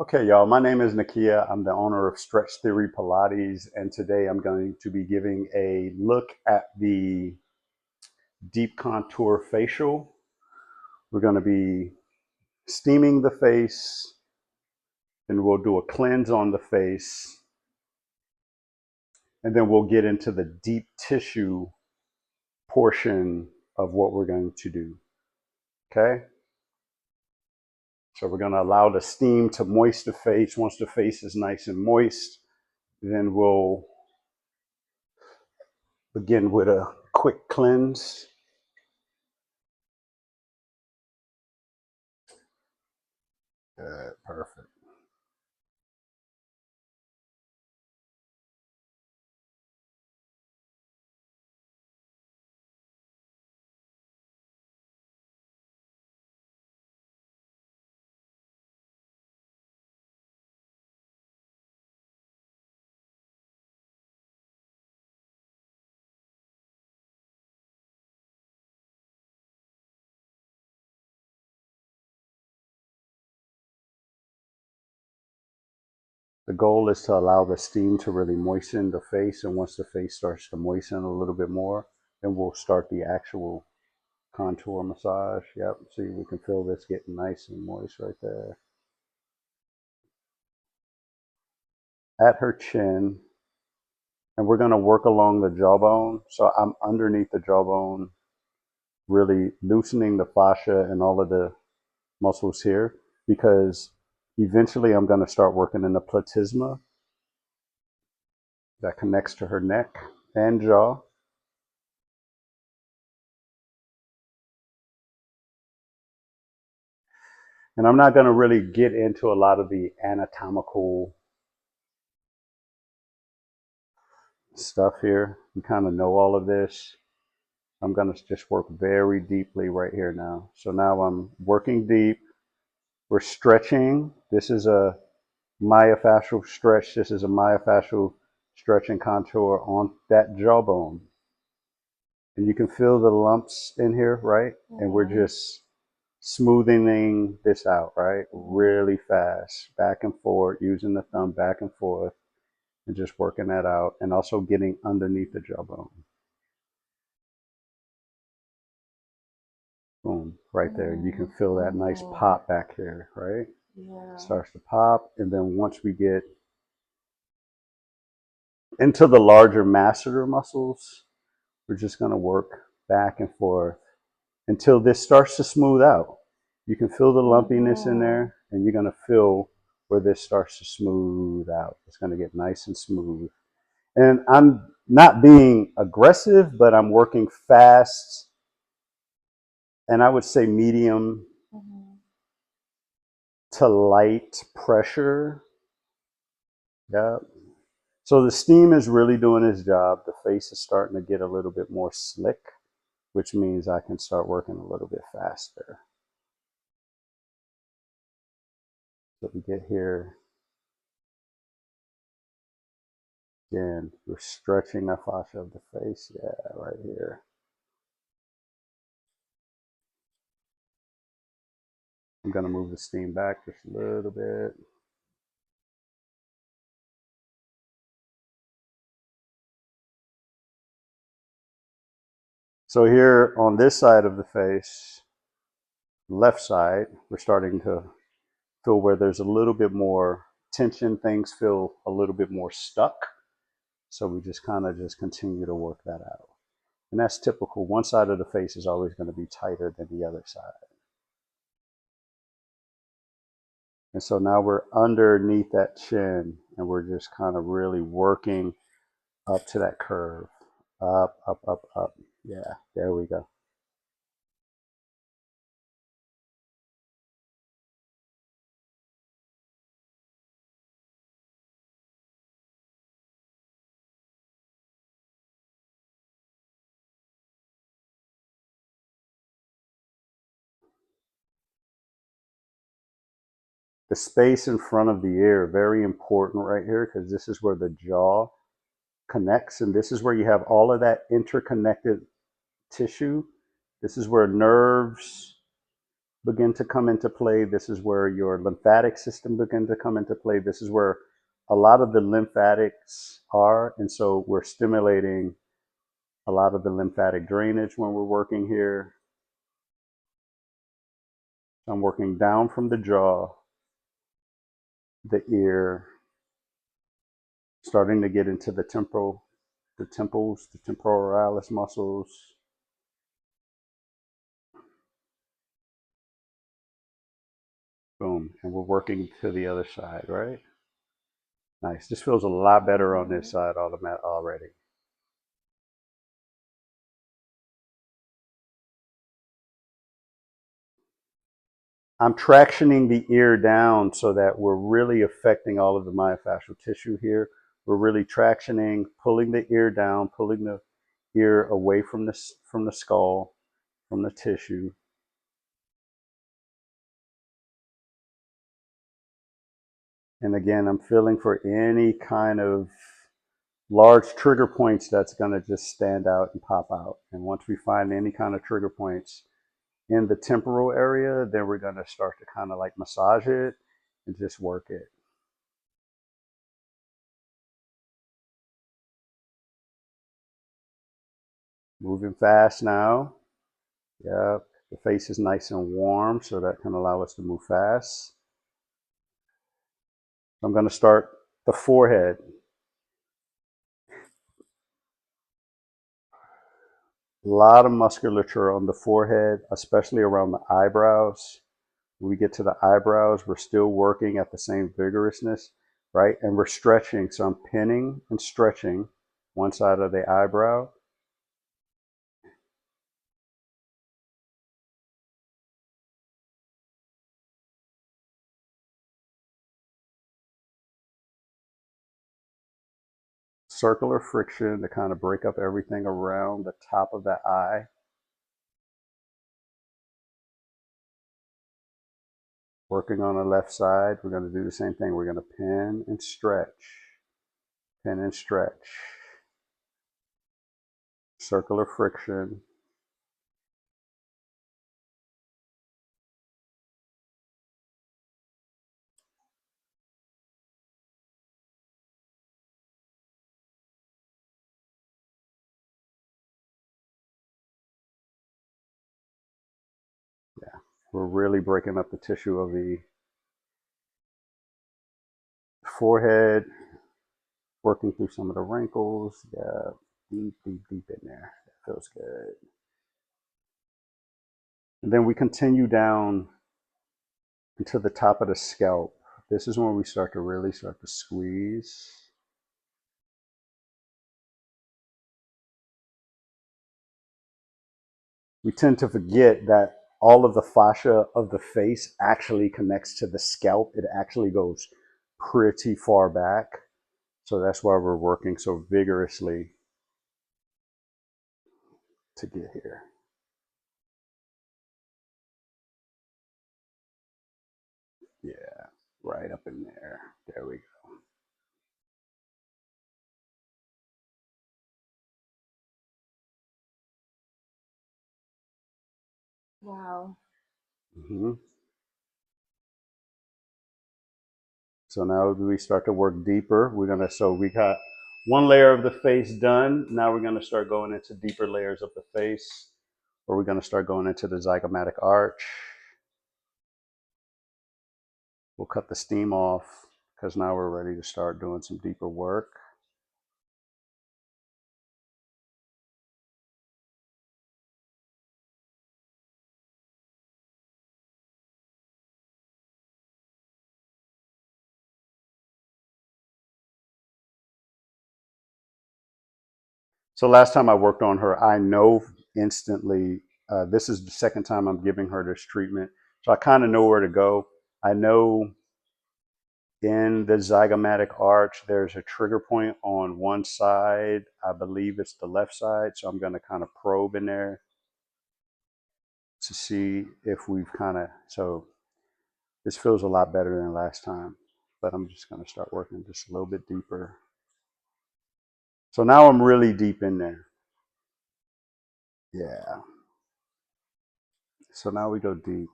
Okay, y'all, my name is Nakia. I'm the owner of Stretch Theory Pilates, and today I'm going to be giving a look at the deep contour facial. We're going to be steaming the face, and we'll do a cleanse on the face, and then we'll get into the deep tissue portion of what we're going to do. Okay? So we're going to allow the steam to moist the face. Once the face is nice and moist, then we'll begin with a quick cleanse. Good, perfect. The goal is to allow the steam to really moisten the face, and once the face starts to moisten a little bit more, then we'll start the actual contour massage. Yep, see, we can feel this getting nice and moist right there. At her chin, and we're going to work along the jawbone. So I'm underneath the jawbone, really loosening the fascia and all of the muscles here, because eventually I'm going to start working in the platysma that connects to her neck and jaw. And I'm not going to really get into a lot of the anatomical stuff here. You kind of know all of this. I'm going to just work very deeply right here now. So now I'm working deep. We're stretching. This is a myofascial stretch. This is a myofascial stretch and contour on that jawbone. And you can feel the lumps in here, right? And we're just smoothing this out, right? Really fast, back and forth, using the thumb back and forth, and just working that out, and also getting underneath the jawbone. Boom, right there. You can feel that nice pop back here, right? Yeah. Starts to pop, and then once we get into the larger masseter muscles, we're just going to work back and forth until this starts to smooth out. You can feel the lumpiness in there, and you're going to feel where this starts to smooth out. It's going to get nice and smooth. And I'm not being aggressive, but I'm working fast, and I would say medium to light pressure. Yeah. So the steam is really doing its job. The face is starting to get a little bit more slick, which means I can start working a little bit faster. So we get here. Again, we're stretching the fascia of the face. Yeah, right here. I'm going to move the steam back just a little bit. So here on this side of the face, left side, we're starting to feel where there's a little bit more tension. Things feel a little bit more stuck. So we just kind of just continue to work that out. And that's typical. One side of the face is always going to be tighter than the other side. And so now we're underneath that chin, and we're just kind of really working up to that curve. Up, up, up, up. Yeah, there we go. The space in front of the ear, very important right here, because this is where the jaw connects, and this is where you have all of that interconnected tissue. This is where nerves begin to come into play. This is where your lymphatic system begin to come into play. This is where a lot of the lymphatics are. And so we're stimulating a lot of the lymphatic drainage when we're working here. I'm working down from the jaw, the ear, starting to get into the temples, the temporalis muscles. Boom. And we're working to the other side, right? Nice. This feels a lot better on this side already. I'm tractioning the ear down so that we're really affecting all of the myofascial tissue here. We're really tractioning, pulling the ear down, pulling the ear away from the skull, from the tissue. And again, I'm feeling for any kind of large trigger points that's going to just stand out and pop out. And once we find any kind of trigger points in the temporal area, then we're going to start to kind of like massage it and just work it. Moving fast now. Yep. The face is nice and warm, so that can allow us to move fast. I'm going to start the forehead. A lot of musculature on the forehead, especially around the eyebrows. When we get to the eyebrows, we're still working at the same vigorousness, right? And we're stretching. So I'm pinning and stretching one side of the eyebrow. Circular friction to kind of break up everything around the top of that eye. Working on the left side, we're going to do the same thing. We're going to pin and stretch, pin and stretch. Circular friction. Yeah, we're really breaking up the tissue of the forehead, working through some of the wrinkles. Yeah, deep, deep, deep in there. That feels good. And then we continue down into the top of the scalp. This is when we start to really start to squeeze. We tend to forget that all of the fascia of the face actually connects to the scalp. It actually goes pretty far back. So that's why we're working so vigorously to get here. Yeah, right up in there. There we go. Wow. Mm-hmm. So now we start to work deeper. So we got one layer of the face done. Now we're gonna start going into deeper layers of the face, or we're gonna start going into the zygomatic arch. We'll cut the steam off because now we're ready to start doing some deeper work. So last time I worked on her, I know instantly, this is the second time I'm giving her this treatment. So I kind of know where to go. I know in the zygomatic arch, there's a trigger point on one side. I believe it's the left side. So I'm going to kind of probe in there to see if we've so this feels a lot better than last time, but I'm just going to start working just a little bit deeper. So now I'm really deep in there. Yeah. So now we go deep.